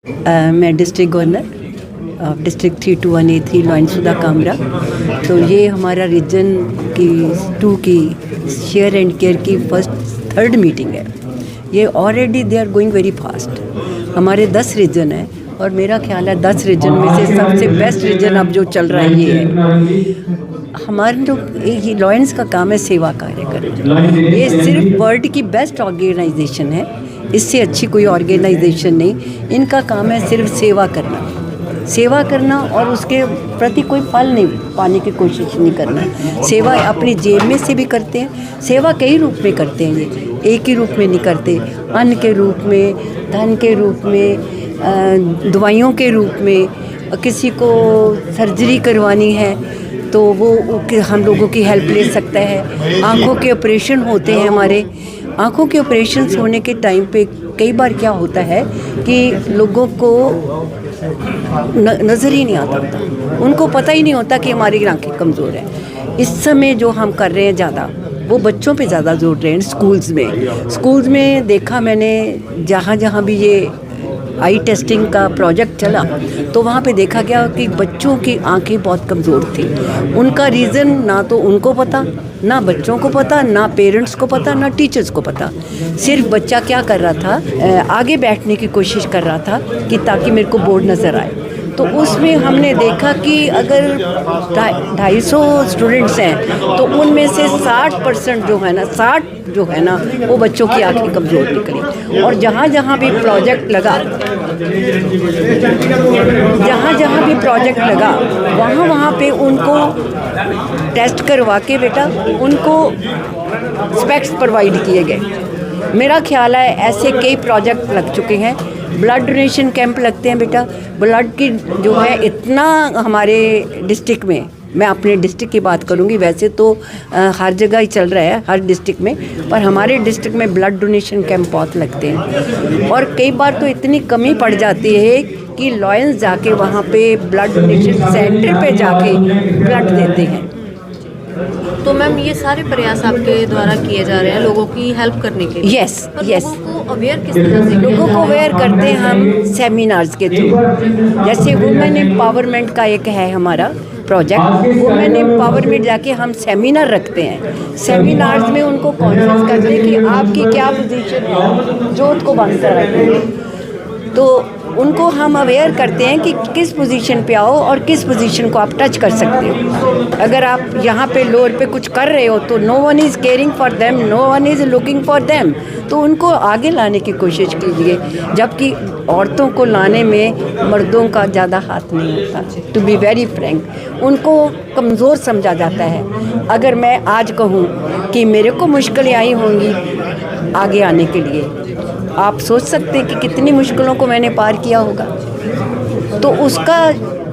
मैं district governor district 321A3 लॉयंसुदा कामरा। तो ये हमारा रीजन की 2 की शेयर एंड केयर की थर्ड मीटिंग है। ये already they are going very fast. हमारे 10 रीजन हैं और मेरा ख्याल है 10 रीजन में से सबसे बेस्ट रीजन अब जो चल रहा है ये है। हमारे लोग ये लॉयंस का काम है सेवा कार्य करना। ये सिर्फ वर्ल्ड की बेस्ट ऑर्गेनाइजेशन है, इससे अच्छी कोई ऑर्गेनाइजेशन नहीं। इनका काम है सिर्फ सेवा करना और उसके प्रति कोई फल नहीं पाने की कोशिश नहीं करना। सेवा अपनी जेब में से भी करते हैं। सेवा कई रूप में करते हैं, ये एक ही रूप में नहीं करते। अन्न के रूप में, धन के रूप में, दवाइयों के रूप में। किसी को सर्जरी करवानी है तो वो हम लोगों की हेल्प ले सकता है। आँखों के ऑपरेशन होते हैं हमारे। आँखों के ऑपरेशन होने के टाइम पे कई बार क्या होता है कि लोगों को नज़र ही नहीं आता होता, उनको पता ही नहीं होता कि हमारी आँखें कमज़ोर हैं। इस समय जो हम कर रहे हैं ज़्यादा, वो बच्चों पे ज़्यादा जोर रहे हैं। स्कूल्स में देखा मैंने, जहाँ जहाँ भी ये आई टेस्टिंग का प्रोजेक्ट चला तो वहाँ पे देखा गया कि बच्चों की आंखें बहुत कमज़ोर थी। उनका रीज़न ना तो उनको पता, ना बच्चों को पता, ना पेरेंट्स को पता, ना टीचर्स को पता। सिर्फ बच्चा क्या कर रहा था, आगे बैठने की कोशिश कर रहा था कि ताकि मेरे को बोर्ड नज़र आए। तो उसमें हमने देखा कि अगर 250 स्टूडेंट्स हैं तो उनमें से 60% जो है ना वो बच्चों की आंखें कमज़ोर निकली। और जहाँ जहाँ भी प्रोजेक्ट लगा वहाँ पे उनको टेस्ट करवा के बेटा उनको स्पेक्स प्रोवाइड किए गए। मेरा ख्याल है ऐसे कई प्रोजेक्ट लग चुके हैं। ब्लड डोनेशन कैंप लगते हैं बेटा। ब्लड की जो है इतना हमारे डिस्ट्रिक्ट में, मैं अपने डिस्ट्रिक्ट की बात करूंगी, वैसे तो हर जगह ही चल रहा है हर डिस्ट्रिक्ट में, पर हमारे डिस्ट्रिक्ट में ब्लड डोनेशन कैंप बहुत लगते हैं। और कई बार तो इतनी कमी पड़ जाती है कि लॉयंस जाके वहाँ पे ब्लड डोनेशन सेंटर पे जाके ब्लड देते हैं। तो मैम ये सारे प्रयास आपके द्वारा किए जा रहे हैं लोगों की हेल्प करने के लिए? यस। लोगों को अवेयर किस तरह से? लोगों को अवेयर करते हैं हम सेमिनार्स के थ्रू। जैसे वुमेन एम्पावरमेंट का एक है हमारा प्रोजेक्ट, वुमेन एम्पावरमेंट जाके हम सेमिनार रखते हैं। सेमिनार्स में उनको कॉन्फ्रेंस करते हैं कि आपकी क्या पोजीशन है, जोत को बंद कर रखते हैं। तो उनको हम अवेयर करते हैं कि किस पोजीशन पे आओ और किस पोजीशन को आप टच कर सकते हो। अगर आप यहाँ पे लोअर पे कुछ कर रहे हो तो no one is caring for them, no one is looking for them. तो उनको आगे लाने की कोशिश कीजिए, जबकि औरतों को लाने में मर्दों का ज़्यादा हाथ नहीं होता। टू बी वेरी फ्रैंक, उनको कमज़ोर समझा जाता है। अगर मैं आज कहूँ कि मेरे को मुश्किलें आई होंगी आगे आने के लिए, आप सोच सकते हैं कि कितनी मुश्किलों को मैंने पार किया होगा। तो उसका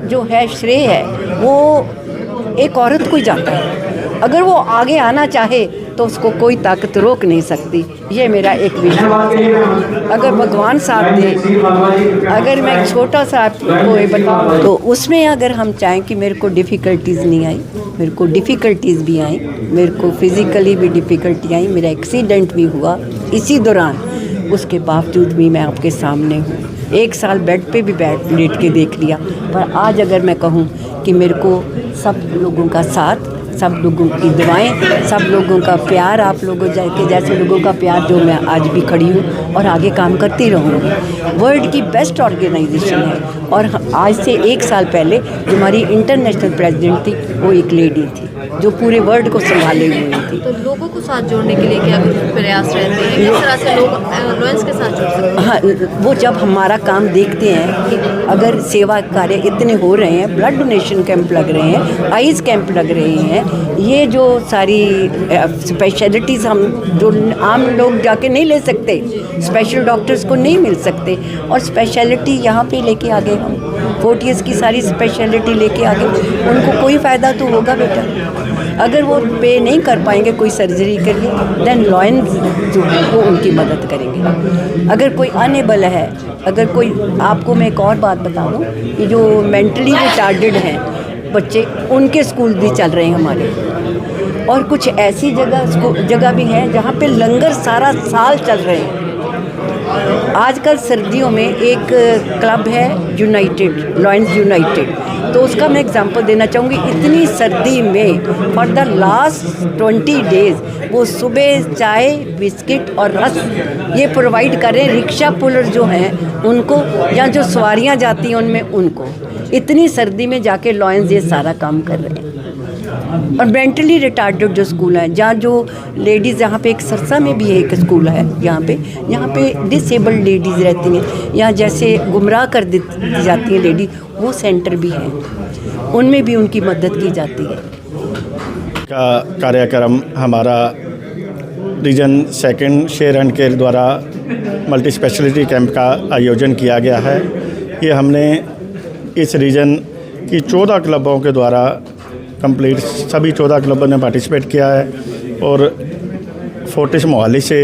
जो है श्रेय है वो एक औरत को ही जाता है। अगर वो आगे आना चाहे तो उसको कोई ताकत रोक नहीं सकती। ये मेरा एक विश्वास है। अगर भगवान साथ दे, अगर मैं छोटा सा आपको बताऊँ तो उसमें अगर हम चाहें कि मेरे को डिफ़िकल्टीज़ नहीं आई, मेरे को डिफ़िकल्टीज़ भी आई, मेरे को फिज़िकली भी डिफ़िकल्टी आई, मेरा एक्सीडेंट भी हुआ इसी दौरान, उसके बावजूद भी मैं आपके सामने हूँ। 1 साल बेड पे भी लेट के देख लिया, पर आज अगर मैं कहूँ कि मेरे को सब लोगों का साथ, सब लोगों की दुआएं, सब लोगों का प्यार, आप लोगों के जैसे लोगों का प्यार जो मैं आज भी खड़ी हूँ और आगे काम करती रहूँगी। वर्ल्ड की बेस्ट ऑर्गेनाइजेशन है। और आज से 1 साल पहले जो हमारी इंटरनेशनल प्रेसिडेंट थी वो एक लेडी थी जो पूरे वर्ल्ड को संभाले हुए थी। तो लोगों को साथ जोड़ने के लिए क्या कुछ प्रयास रहते हैं? किस तरह से लोग लॉयंस के साथ जुड़ सकते हैं? हाँ, वो जब हमारा काम देखते हैं कि अगर सेवा कार्य इतने हो रहे हैं, ब्लड डोनेशन कैंप लग रहे हैं, आइज़ कैंप लग रहे हैं, ये जो सारी स्पेशलिटीज़ हम जो आम लोग जाके नहीं ले सकते, स्पेशल डॉक्टर्स को नहीं मिल सकते, और स्पेशलिटी यहाँ पे लेके आ गए हम। 40 की सारी स्पेशलिटी लेके आ गए, उनको कोई फ़ायदा तो होगा बेटा। अगर वो पे नहीं कर पाएंगे कोई सर्जरी के लिए, देन लॉयंस जो है वो उनकी मदद करेंगे। अगर कोई अनेबल है, अगर कोई, आपको मैं एक और बात बता दूँ कि जो मेंटली रिटार्डेड हैं बच्चे, उनके स्कूल भी चल रहे हैं हमारे। और कुछ ऐसी जगह भी हैं जहाँ पे लंगर सारा साल चल रहे हैं। आजकल सर्दियों में एक क्लब है यूनाइटेड, लॉयंस यूनाइटेड, तो उसका मैं एग्जांपल देना चाहूँगी। इतनी सर्दी में फॉर द लास्ट 20 डेज़ वो सुबह चाय, बिस्किट और रस ये प्रोवाइड कर रहे हैं रिक्शा पुलर जो हैं उनको, या जो सवारियाँ जाती हैं उनमें उनको। इतनी सर्दी में जाके लॉयंस ये सारा काम कर रहे हैं। और मेंटली रिटार्डेड जो स्कूल हैं, जहाँ जो लेडीज़, यहाँ पे एक सरसा में भी एक स्कूल है, यहाँ पे डिसेबल्ड लेडीज़ रहती हैं, या जैसे गुमराह कर दी जाती हैं लेडी, वो सेंटर भी हैं, उनमें भी उनकी मदद की जाती है। का कार्यक्रम हमारा रीजन 2 शेयर एंड केयर द्वारा मल्टी स्पेशलिटी कैंप का आयोजन किया गया है। ये हमने इस रीजन की 14 क्लबों के द्वारा कंप्लीट, सभी 14 क्लबों ने पार्टिसिपेट किया है। और फोर्टिस मोहाली से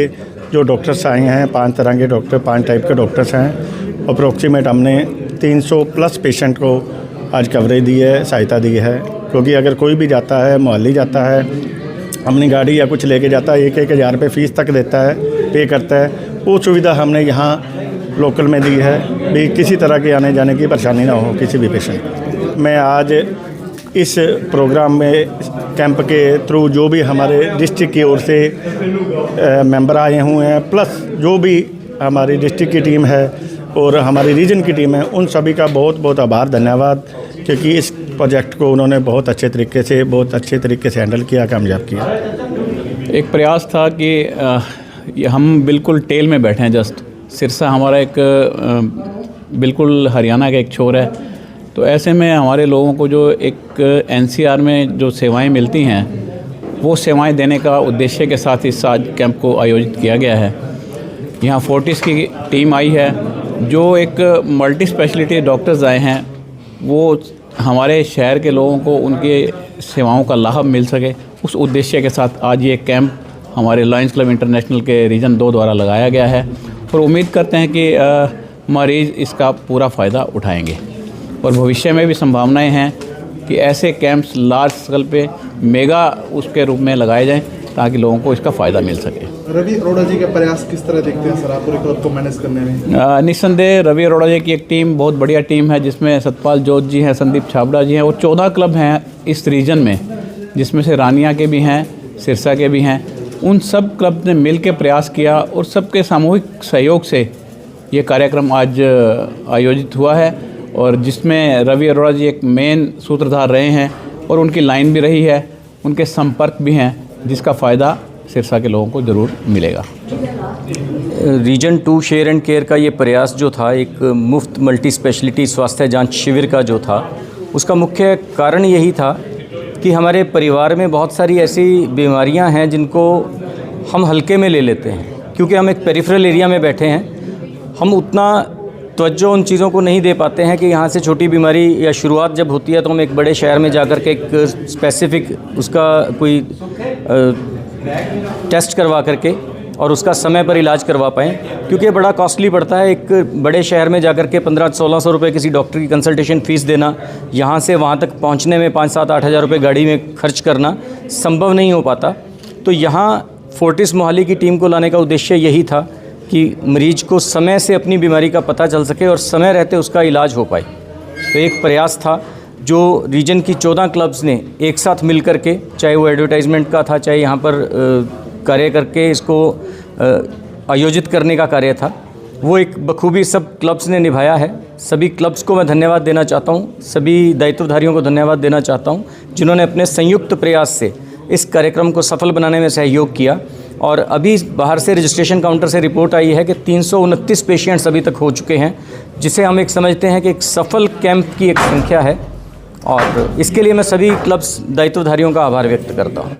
जो डॉक्टर्स आए हैं, 5 तरह के डॉक्टर, 5 टाइप के डॉक्टर्स हैं, अप्रोक्सीमेट हमने 300 प्लस पेशेंट को आज कवरेज दी है, सहायता दी है। क्योंकि अगर कोई भी जाता है, मोहाली जाता है, अपनी गाड़ी या कुछ लेके जाता है, 1-1 हज़ार रुपये फ़ीस तक देता है, पे करता है, वो सुविधा हमने यहाँ लोकल में दी है भी किसी तरह की आने जाने की परेशानी ना हो किसी भी पेशेंट। मैं आज इस प्रोग्राम में कैंप के थ्रू जो भी हमारे डिस्ट्रिक्ट की ओर से मेंबर आए हुए हैं, प्लस जो भी हमारी डिस्ट्रिक्ट की टीम है और हमारी रीजन की टीम है, उन सभी का बहुत बहुत आभार, धन्यवाद, क्योंकि इस प्रोजेक्ट को उन्होंने बहुत अच्छे तरीके से हैंडल किया, कामयाब किया। एक प्रयास था कि हम बिल्कुल टेल में बैठे हैं। जस्ट सिरसा हमारा एक बिल्कुल हरियाणा का एक छोर है, तो ऐसे में हमारे लोगों को जो एक एनसीआर में जो सेवाएं मिलती हैं, वो सेवाएं देने का उद्देश्य के साथ इस आज कैंप को आयोजित किया गया है। यहाँ फोर्टिस की टीम आई है, जो एक मल्टी स्पेशलिटी डॉक्टर्स आए हैं, वो हमारे शहर के लोगों को उनके सेवाओं का लाभ मिल सके, उस उद्देश्य के साथ आज ये कैंप हमारे लायंस क्लब इंटरनेशनल के रीजन 2 द्वारा लगाया गया है। और उम्मीद करते हैं कि मरीज़ इसका पूरा फ़ायदा उठाएंगे और भविष्य में भी संभावनाएं हैं कि ऐसे कैंप्स लार्ज स्केल पे मेगा उसके रूप में लगाए जाएं, ताकि लोगों को इसका फ़ायदा मिल सके। रवि अरोड़ा जी के प्रयास किस तरह देखते हैं सर आप पूरे क्लब को मैनेज करने में? निस्संदेह रवि अरोड़ा जी की एक टीम बहुत बढ़िया टीम है, जिसमें सतपाल जोत जी हैं, संदीप छाबड़ा जी हैं, और 14 क्लब हैं इस रीजन में, जिसमें से रानिया के भी हैं, सिरसा के भी हैं। उन सब क्लब ने मिल के प्रयास किया और सबके सामूहिक सहयोग से ये कार्यक्रम आज आयोजित हुआ है, और जिसमें रवि अरोड़ा जी एक मेन सूत्रधार रहे हैं और उनकी लाइन भी रही है, उनके संपर्क भी हैं, जिसका फ़ायदा सिरसा के लोगों को ज़रूर मिलेगा। रीजन 2 शेयर एंड केयर का ये प्रयास जो था, एक मुफ्त मल्टी स्पेशलिटी स्वास्थ्य जांच शिविर का जो था, उसका मुख्य कारण यही था कि हमारे परिवार में बहुत सारी ऐसी बीमारियां हैं जिनको हम हल्के में ले लेते हैं, क्योंकि हम एक पेरिफेरल एरिया में बैठे हैं। हम उतना तवज्जो उन चीज़ों को नहीं दे पाते हैं कि यहाँ से छोटी बीमारी या शुरुआत जब होती है तो हम एक बड़े शहर में जाकर के एक स्पेसिफिक उसका कोई टेस्ट करवा करके और उसका समय पर इलाज करवा पाएँ, क्योंकि ये बड़ा कॉस्टली पड़ता है। एक बड़े शहर में जाकर के 1500-1600 रुपये किसी डॉक्टर की कंसल्टेशन फ़ीस देना, यहाँ से वहाँ तक पहुँचने में 5-7-8 हज़ार रुपये गाड़ी में खर्च करना संभव नहीं हो पाता। तो यहाँ फोर्टिस मोहाली की टीम को लाने का उद्देश्य यही था कि मरीज को समय से अपनी बीमारी का पता चल सके और समय रहते उसका इलाज हो पाए। तो एक प्रयास था जो रीजन की 14 क्लब्स ने एक साथ मिल कर के, चाहे वो एडवर्टाइजमेंट का था, चाहे यहाँ पर कार्य करके इसको आयोजित करने का कार्य था, वो एक बखूबी सब क्लब्स ने निभाया है। सभी क्लब्स को मैं धन्यवाद देना चाहता हूँ, सभी दायित्वधारियों को धन्यवाद देना चाहता हूँ, जिन्होंने अपने संयुक्त प्रयास से इस कार्यक्रम को सफल बनाने में सहयोग किया। और अभी बाहर से रजिस्ट्रेशन काउंटर से रिपोर्ट आई है कि 329 पेशेंट्स अभी तक हो चुके हैं, जिसे हम एक समझते हैं कि एक सफल कैंप की एक संख्या है। और इसके लिए मैं सभी क्लब्स दायित्वधारियों का आभार व्यक्त करता हूँ।